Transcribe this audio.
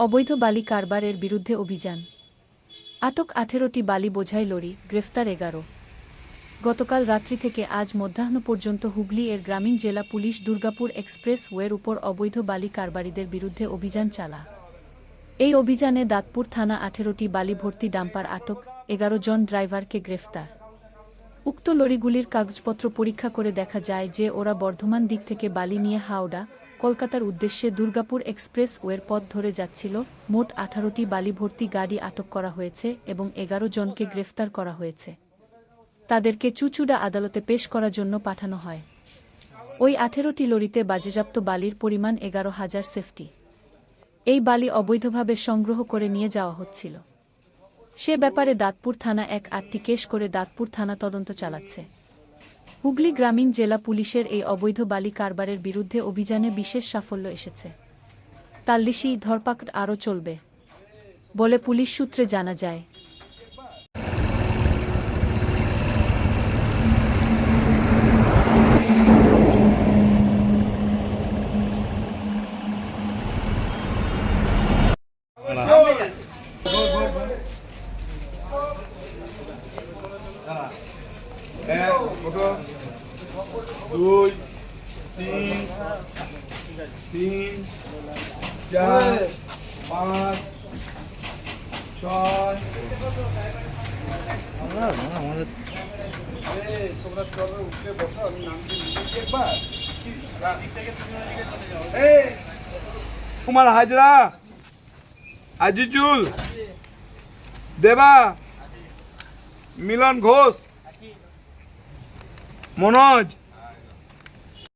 অবৈধ বালি কারবারের বিরুদ্ধে অভিযান। আটক 18টি বালি বোঝাই লরি, গ্রেফতার 11। গতকাল রাত্রি থেকে আজ মধ্যাহ্ন পর্যন্ত হুগলি এর গ্রামীণ জেলা পুলিশ দুর্গাপুর এক্সপ্রেস ওয়ের উপর অবৈধ বালি কারবারিদের বিরুদ্ধে অভিযান চালা। এই অভিযানে দাঁতপুর থানা 18টি বালি ভর্তি ডাম্পার আটক, 11 জন ড্রাইভারকে গ্রেফতার। উক্ত লরিগুলির কাগজপত্র পরীক্ষা করে দেখা যায় যে ওরা বর্ধমান দিক থেকে বালি নিয়ে হাওড়া, কলকাতার উদ্দেশ্যে দুর্গাপুর এক্সপ্রেস ওয়ের পথ ধরে যাচ্ছিল। মোট 18টি বালি ভর্তি গাড়ি আটক করা হয়েছে এবং 11 জনকে গ্রেফতার করা হয়েছে। তাদেরকে চুঁচুড়া আদালতে পেশ করার জন্য পাঠানো হয়। ওই 18টি লরিতে বাজেয়াপ্ত বালির পরিমাণ 11,000 সেফটি। এই বালি অবৈধভাবে সংগ্রহ করে নিয়ে যাওয়া হচ্ছিল। সে ব্যাপারে দাঁতপুর থানা 8টি কেস করে দাঁতপুর থানা তদন্ত চালাচ্ছে। হুগলি গ্রামীণ জেলা পুলিশের এই অবৈধ বালি কারবারের বিরুদ্ধে অভিযানে বিশেষ সাফল্য এসেছে। তাল্লিশি ধরপাকড় আরও চলবে বলে পুলিশ সূত্রে জানা যায়। দুই, তিন, তিন, চার, পাঁচ, ছয়। তোমরা চলো উঠে বসো, আমি নামটি লিখেছি একবার। কুমার হাজরা, আজিজুল, দেবা, মিলন ঘোষ, মনোজ।